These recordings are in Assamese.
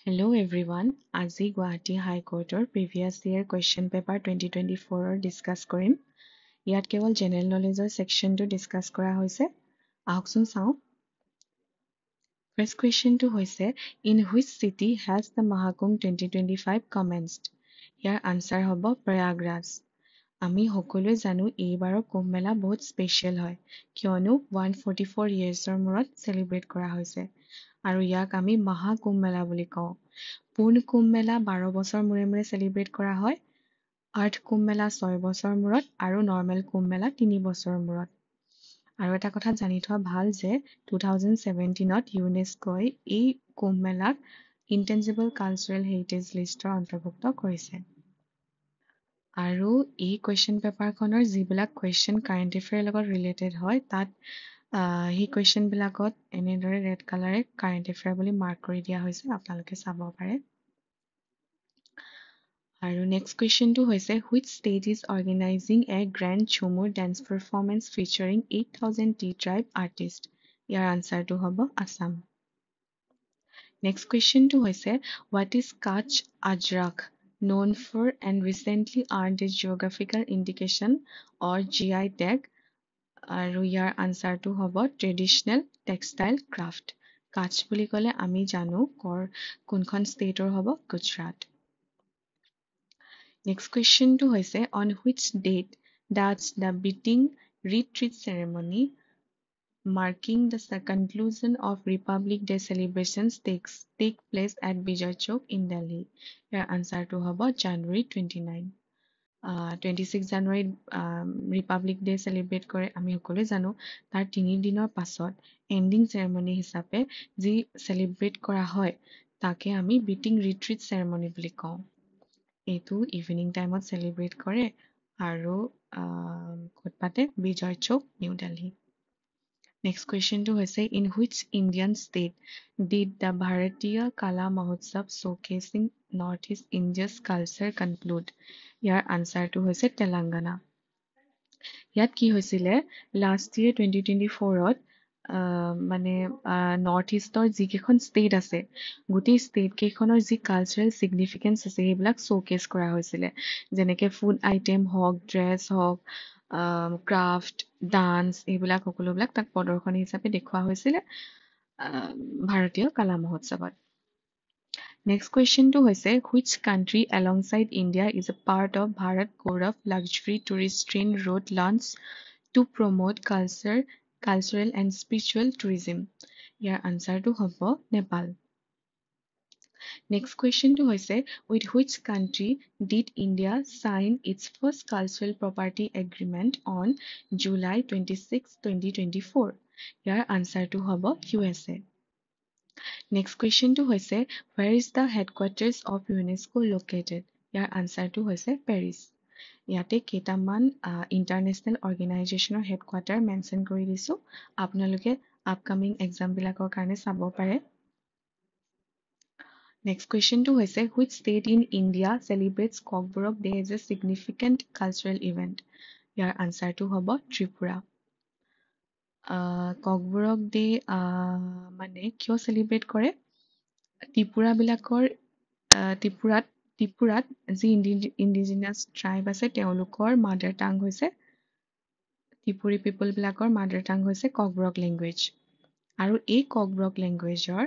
Hello everyone. আজি গুৱাহাটী হাই কোৰ্টৰ প্ৰিভিয়াছ ইয়েৰ কুৱেশ্যন পেপাৰ 2024 ডিছকাছ কৰিম। ইয়াত কেৱল জেনেৰেল নলেজৰ ছেকশ্যনটো ডিছকাছ কৰা হৈছে। আহকচোন চাওঁ। ফাৰ্ষ্ট কুৱেশ্যনটো হৈছে in which city has the Mahakumbh 2025 commenced? Year answer হ'ব প্ৰয়াগৰাজ। আমি সকলোৱে জানো এইবাৰৰ কুম্ভ মেলা বহুত স্পেচিয়েল হয় কিয়নো 144 ইয়েৰ্ছৰ মূৰত চেলিব্ৰেট কৰা হৈছে আৰু ইয়াক আমি মহাকুম্ভ মেলা বুলি কওঁ। পূৰ্ণ কুম্ভ মেলা 12 বছৰ মূৰে মূৰে চেলিব্ৰেট কৰা হয়, আৰ্ধ কুম্ভ মেলা 6 বছৰ মূৰত আৰু নৰ্মেল কুম্ভ মেলা 3 বছৰৰ মূৰত। আৰু এটা কথা জানি থোৱা ভাল যে 2017ত ইউনেস্কোই এই কুম্ভ মেলাক ইনটেঞ্জিবল কালচাৰেল হেৰিটেজ লিষ্টৰ অন্তৰ্ভুক্ত কৰিছে। আৰু এই কুৱেশ্যন পেপাৰখনৰ যিবিলাক কুৱেশ্যন কাৰেণ্ট এফেয়াৰৰ লগত ৰিলেটেড হয় তাত সেই কুৱেশ্যনবিলাকত এনেদৰে ৰেড কালাৰে কাৰেণ্ট এফেয়াৰ বুলি মাৰ্ক কৰি দিয়া হৈছে, আপোনালোকে চাব পাৰে। আৰু নেক্সট কুৱেশ্যনটো হৈছে which state is organizing a grand Jhumur dance performance featuring 8000 টি ট্ৰাইব আৰ্টিষ্ট? ইয়াৰ আনচাৰটো হ'ব আছাম। নেক্সট কুৱেশ্যনটো হৈছে what is Kutch Ajrakh known for and recently earned its geographical indication or GI tag? আৰু ইয়াৰ আনচাৰটো হ'ব ট্ৰেডিশ্যনেল টেক্সটাইল ক্ৰাফ্ট। কাচ্চ বুলি ক'লে আমি জানো কোনখন ষ্টেটৰ হ'ব, গুজৰাট। নেক্সট কুৱেশ্যনটো হৈছে on which date does the beating retreat ceremony marking the conclusion of Republic Day celebrations take place at Bijay Chowk in Delhi? ইয়াৰ আনচাৰটো হ'ব জানুৱাৰী 29। 26 জানুৱাৰীত ৰিপাব্লিক ডে চেলিব্ৰেট কৰে আমি সকলোৱে জানো। তাৰ 3 দিনৰ পাছত এণ্ডিং চেৰেমনি হিচাপে যি চেলিব্ৰেট কৰা হয় তাকে আমি বিটিং ৰিট্ৰিট চেৰেমনি বুলি কওঁ। এইটো ইভিনিং টাইমত চেলিব্ৰেট কৰে আৰু ক'ত পাতে? বিজয় চৌক, নিউ দিল্লী। নেক্সট কুৱেশ্যনটো হৈছে in which Indian state did the Bharatiya Kala Mahotsav showcasing north east India's culture conclude? ইয়াৰ আনচাৰটো হৈছে তেলেংগানা। ইয়াত কি হৈছিলে লাষ্ট ইয়েৰ 2024ত মানে নৰ্থ ইষ্টৰ যিকেইখন ষ্টেট আছে গোটেই ষ্টেট কেইখনৰ যি কালচাৰেল ছিগনিফিকেঞ্চ আছে সেইবিলাক শ্ব'কেচ কৰা হৈছিলে, যেনেকৈ ফুড আইটেম হওক, ড্ৰেছ হওক, ক্ৰাফ্ট, ডান্স, এইবিলাক সকলোবিলাক তাক প্ৰদৰ্শনী হিচাপে দেখুওৱা হৈছিলে ভাৰতীয় কালা মহোৎসৱত। নেক্সট কুৱেশ্যনটো হৈছে which country alongside India is a part of Bharat Gaurav luxury tourist train road launch to promote cultural and spiritual tourism? ইয়াৰ আনচাৰটো হ'ব নেপাল। নেক্সট কুৱেশ্যনটো হৈছে with which country did India sign its first cultural property agreement on July 26, 2024? ইয়াৰ আনচাৰটো হ'ব USA। নেক্সট কুৱেশ্যনটো হৈছে where is the headquarters of UNESCO located? ইয়াৰ আনচাৰটো হৈছে পেৰিছ। ইয়াতে কেইটামান ইণ্টাৰনেশ্যনেল অৰ্গেনাইজেশ্যনৰ হেডকোৱাৰ্টাৰ মেনশ্যন কৰি দিছোঁ, আপোনালোকে আপকামিং এক্সামবিলাকৰ কাৰণে চাব পাৰে। নেক্সট কুৱেশ্যনটো হৈছে which state in India celebrates Kokborok day as a significant cultural event? ইয়াৰ আনচাৰটো হ'ব ত্ৰিপুৰা। ককবৰক ডে মানে কিয় চেলিব্ৰেট কৰে? ত্ৰিপুৰাত যি ইণ্ডিজিনাছ ট্ৰাইব আছে তেওঁলোকৰ মাডাৰ টাং হৈছে, ত্ৰিপুৰী পিপলবিলাকৰ মাডাৰ টাং হৈছে ককবৰক লেংগুৱেজ। আৰু এই ককবৰক লেংগুৱেজৰ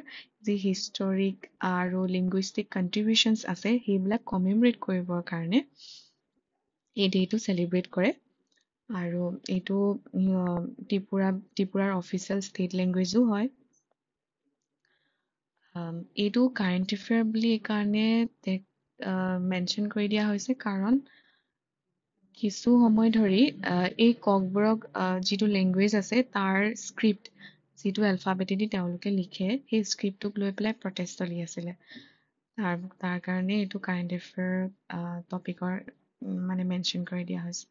যি হিষ্টৰিক আৰু লিংগুইষ্টিক কণ্ট্ৰিবিউশ্যনছ আছে সেইবিলাক কমেমৰেট কৰিবৰ কাৰণে এই ডেটো চেলিব্ৰেট কৰে। আৰু এইটো ত্ৰিপুৰাৰ অফিচিয়েল ষ্টেট লেংগুৱেজো হয়। এইটো কাৰেণ্ট এফেয়াৰ বুলি এইকাৰণে মেনশ্যন কৰি দিয়া হৈছে কাৰণ কিছু সময় ধৰি এই ককবৰক যিটো লেংগুৱেজ আছে তাৰ স্ক্ৰিপ্ট যিটো এলফাবেটেদি তেওঁলোকে লিখে সেই স্ক্ৰিপ্টটোক লৈ পেলাই প্ৰটেষ্ট চলি আছিলে। তাৰ কাৰণে এইটো কাৰেণ্ট এফেয়াৰ টপিকৰ মানে মেনশ্যন কৰি দিয়া হৈছে।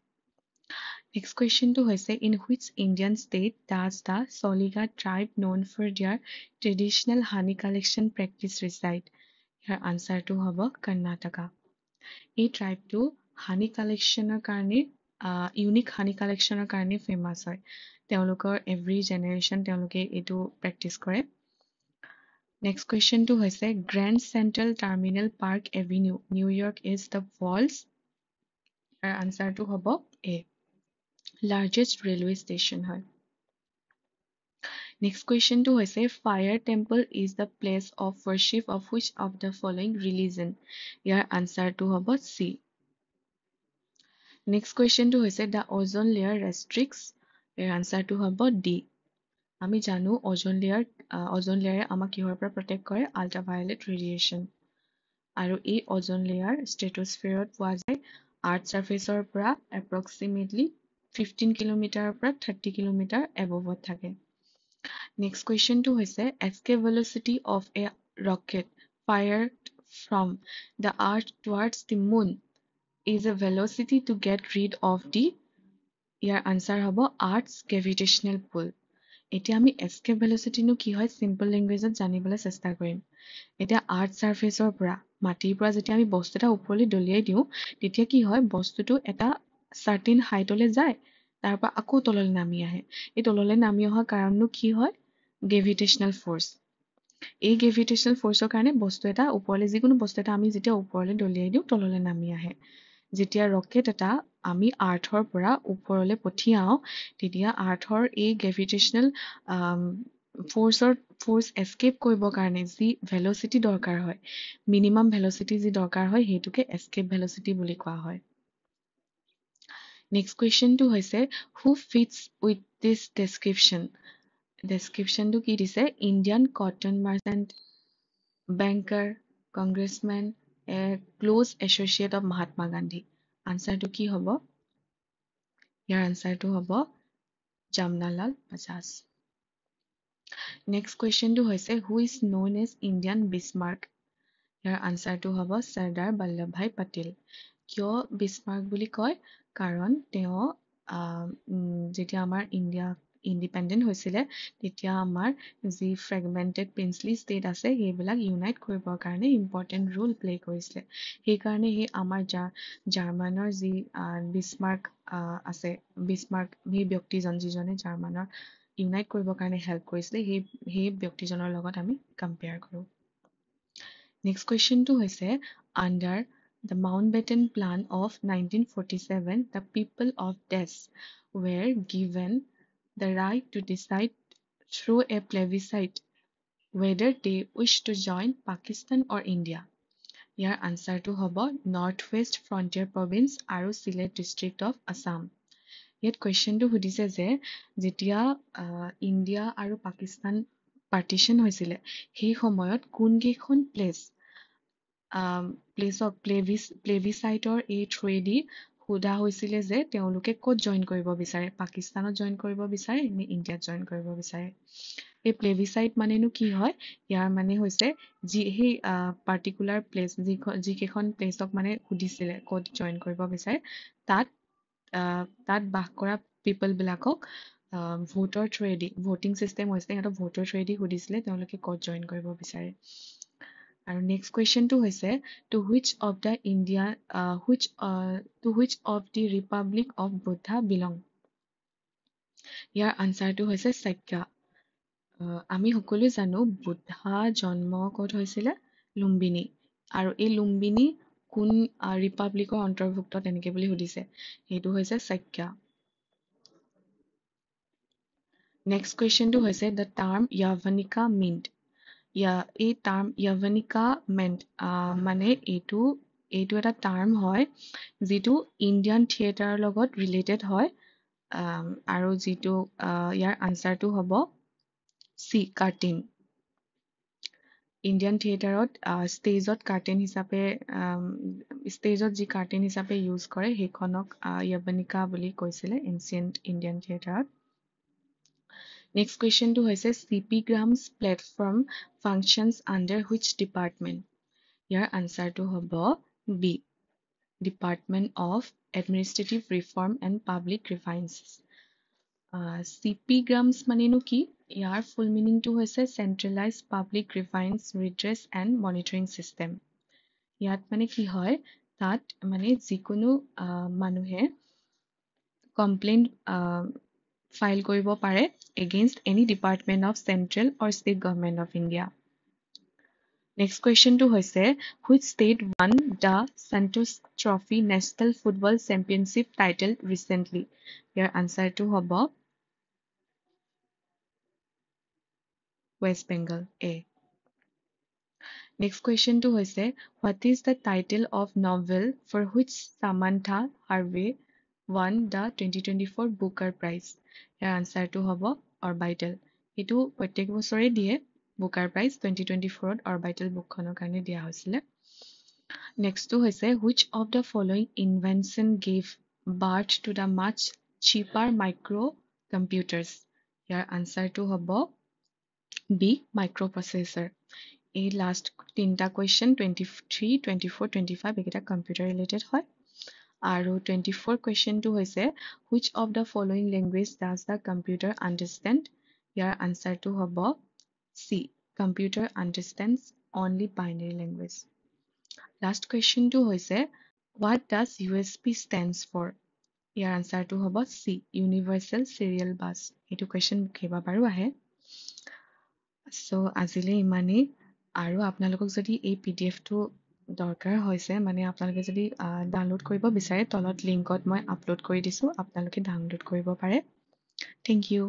নেক্সট কুৱেশ্যনটো হৈছে in which Indian state does the Soliga tribe known for their traditional honey collection practice reside? ইয়াৰ আনচাৰটো হ'ব কৰ্ণাটকা। এই ট্ৰাইবটো হানি কালেকশ্যনৰ কাৰণে ইউনিক হানি কালেকশ্যনৰ কাৰণে ফেমাছ হয়। তেওঁলোকৰ এভৰি জেনেৰেশ্যন তেওঁলোকে এইটো প্ৰেক্টিছ কৰে। নেক্সট কুৱেশ্যনটো হৈছে grand central terminal park avenue New York is the world's, তাৰ আনচাৰটো হ'ব এ, লাৰ্জেষ্ট ৰেলৱে ষ্টেচন হয়। নেক্সট কুৱেশ্যনটো হৈছে fire temple is the place of worship of which of the following religion, ইয়াৰ আনচাৰটো হ'ব চি। নেক্সট কুৱেশ্যনটো হৈছে দ্য অজন লেয়াৰ ৰেষ্ট্ৰিক্টছ, ইয়াৰ আনচাৰটো হ'ব ডি। আমি জানো অজন লেয়াৰে আমাক কিহৰ পৰা প্ৰটেক্ট কৰে, আল্ট্ৰাভায়লেট ৰেডিয়েশ্যন। আৰু এই অজন লেয়াৰ ষ্ট্ৰেটোস্ফিয়াৰত পোৱা যায় আৰ্থ ছাৰ্ফেচৰ পৰা এপ্ৰক্সিমেটলি 15 কিলোমিটাৰৰ পৰা 30 কিলোমিটাৰ এবভত থাকে। নেক্সট কুৱেশ্যনটো হৈছে escape velocity of a rocket fired from the earth towards the moon is a velocity to get rid of the, year answer হ'ব আৰ্থছ গ্ৰেভিটেশ্যনেল পুল। এতিয়া আমি এস্কেপ ভেলোচিটিনো কি হয় চিম্পল লেংগুৱেজত জানিবলৈ চেষ্টা কৰিম। এতিয়া আৰ্থ ছাৰ্ফেচৰ পৰা মাটিৰ পৰা যেতিয়া আমি বস্তু এটা ওপৰলৈ দলিয়াই দিওঁ তেতিয়া কি হয় বস্তুটো এটা চাৰ্টিন হাইটলৈ যায়, তাৰ পৰা আকৌ তললৈ নামি আহে। এই তললৈ নামি অহাৰ কাৰণনো কি হয়, গ্ৰেভিটেশ্যনেল ফ'ৰ্চ। এই গ্ৰেভিটেশ্যনেল ফ'ৰ্চৰ কাৰণে বস্তু এটা ওপৰলৈ, যিকোনো বস্তু এটা আমি যেতিয়া ওপৰলৈ দলিয়াই দিওঁ তললৈ নামি আহে। যেতিয়া ৰকেট এটা আমি আৰ্থৰ পৰা ওপৰলৈ পঠিয়াওঁ তেতিয়া আৰ্থৰ এই গ্ৰেভিটেশ্যনেল ফ'ৰ্চ এস্কেপ কৰিবৰ কাৰণে যি ভেলচিটি দৰকাৰ হয়, মিনিমাম ভেলচিটি যি দৰকাৰ হয় সেইটোকে এস্কেপ ভেলচিটি বুলি কোৱা হয়। নেক্সট কুৱেশ্যনটো হৈছে who fits with this description, ডেছক্ৰিপশ্যনটো কি দিছে, Indian cotton merchant, banker, congressman, a close associate of Mahatma Gandhi. আনচাৰটো কি হ'ব, ইয়াৰ আনচাৰটো হ'ব জামনালাল বাজাজ। নেক্সট কুৱেশ্যনটো হৈছে who is known as Indian Bismarck, ইয়াৰ আনচাৰটো হ'ব চৰ্দাৰ বল্লভ ভাই পেটেল। কিয় বিছমাৰ্ক বুলি কয়, কাৰণ তেওঁ যেতিয়া আমাৰ ইণ্ডিয়া ইণ্ডিপেণ্ডেণ্ট হৈছিলে তেতিয়া আমাৰ যি ফ্ৰেগমেণ্টেড প্ৰিন্সলি ষ্টেট আছে সেইবিলাক ইউনাইট কৰিবৰ কাৰণে ইম্পৰ্টেণ্ট ৰোল প্লে কৰিছিলে। সেইকাৰণে সেই আমাৰ জাৰ্মানৰ যি বিছমাৰ্ক আছে, বিছমাৰ্ক সেই ব্যক্তিজন যিজনে জাৰ্মানৰ ইউনাইট কৰিবৰ কাৰণে হেল্প কৰিছিলে, সেই ব্যক্তিজনৰ লগত আমি কম্পেয়াৰ কৰোঁ। নেক্সট কুৱেশ্যনটো হৈছে under the Mountbatten plan of 1947 the people of this were given the right to decide through a plebiscite whether they wish to join Pakistan or India. ইয়াৰ আনচাৰটো হ'ব নৰ্থ ৱেষ্ট ফ্ৰণ্টিয়াৰ প্ৰভিন্স আৰু চিলেট ডিষ্ট্ৰিক্ট অফ আছাম। ইয়াত কুৱেশ্যনটো সুধিছে যে যেতিয়া ইণ্ডিয়া আৰু পাকিস্তান পাৰ্টিশ্যন হৈছিলে সেই সময়ত কোনকেইখন প্লেবিচাইটৰ এই থ্ৰুৱেদি সোধা হৈছিলে যে তেওঁলোকে ক'ত জইন কৰিব বিচাৰে, পাকিস্তানত জইন কৰিব বিচাৰে নে ইণ্ডিয়াত জইন কৰিব বিচাৰে। এই প্লেবিচাইট মানেনো কি হয়, ইয়াৰ মানে হৈছে সেই পাৰ্টিকুলাৰ প্লেচ যিকেইখন প্লেচক মানে সুধিছিলে ক'ত জইন কৰিব বিচাৰে তাত বাস কৰা পিপলবিলাকক ভোটৰ থ্ৰুৱেদি, ভোটিং চিষ্টেম হৈছে সিহঁতক ভোটৰ থ্ৰুৱেদি সুধিছিলে তেওঁলোকে ক'ত জইন কৰিব বিচাৰে। আৰু নেক্সট কুৱেশ্যনটো হৈছে to which of the republic of Buddha belong. ইয়াৰ আনচাৰটো হৈছে চাক্যা। আমি সকলোৱে জানো বুদ্ধা জন্ম ক'ত হৈছিলে, লুম্বিনী, আৰু এই লুম্বিনী কোন ৰিপাব্লিকৰ অন্তৰ্ভুক্ত তেনেকে বুলি সুধিছে, সেইটো হৈছে চাক্যা। নেক্সট কুৱেশ্যনটো হৈছে দ্য টাৰ্ম য়াভানিকা মিণ্ট। এই টাৰ্ম য়াভানিকা মানে এইটো এটা টাৰ্ম হয় যিটো ইণ্ডিয়ান থিয়েটাৰৰ লগত ৰিলেটেড হয়, আৰু যিটো ইয়াৰ আনচাৰটো হ'ব চি, কাৰ্টেইন। ইণ্ডিয়ান থিয়েটাৰত ষ্টেজত যি কাৰ্টেইন হিচাপে ইউজ কৰে সেইখনক য়াভানিকা বুলি কৈছিলে এনচিয়েণ্ট ইণ্ডিয়ান থিয়েটাৰত। নেক্সট কুৱেশ্যনটো হৈছে CP Grams platform functions under which department. ইয়াৰ আনচাৰটো হ'ব B, department of administrative reform and public grievances. CP Grams মানেনো কি, ইয়াৰ ফুল মিনিংটো হৈছে centralise public grievance redress and monitoring system. ইয়াত মানে কি হয়, তাত মানে যিকোনো মানুহে কমপ্লেইন ফাইল কৰিব পাৰে against any department of central or state government of India. Next question to hoise, which state won the Santos Trophy National Football Championship title recently? Your answer to hobo West Bengal A. Next question to hoise, what is the title of novel for which Samantha Harvey won the 2024 Booker Prize? Your answer to hobo Orbital. এইটো প্ৰত্যেক বছৰে দিয়ে বুকাৰ প্ৰাইজ 2024 অৰবাইটেল বুকখনৰ কাৰণে দিয়া হৈছিলে Next to hoise, which of the following invention gave birth to the much cheaper microcomputers? Your answer to hobo B microprocessor. এই লাষ্ট তিনিটা কুৱেশ্যন 23, 24, 25 এইকেইটা কম্পিউটাৰ ৰিলেটেড হয় আৰু 24 কুৱেশ্যনটো হৈছে which of the following language does the computer understand? ইয়াৰ আনচাৰটো হ'ব C. Computer understands only binary language. Last কুৱেশ্যনটো হৈছে what does USB stands for? ইয়াৰ আনচাৰটো হ'ব C. Universal Serial Bus. এইটো কুৱেশ্যন কেইবাবাৰো আহে চ' আজিলৈ ইমানেই আৰু আপোনালোকক যদি এই পিডিএফটো দৰকাৰ হৈছে মানে আপোনালোকে যদি ডাউনলোড কৰিব বিচাৰে তলত লিংকত মই আপলোড কৰি দিছোঁ আপোনালোকে ডাউনলোড কৰিব পাৰে থেংক ইউ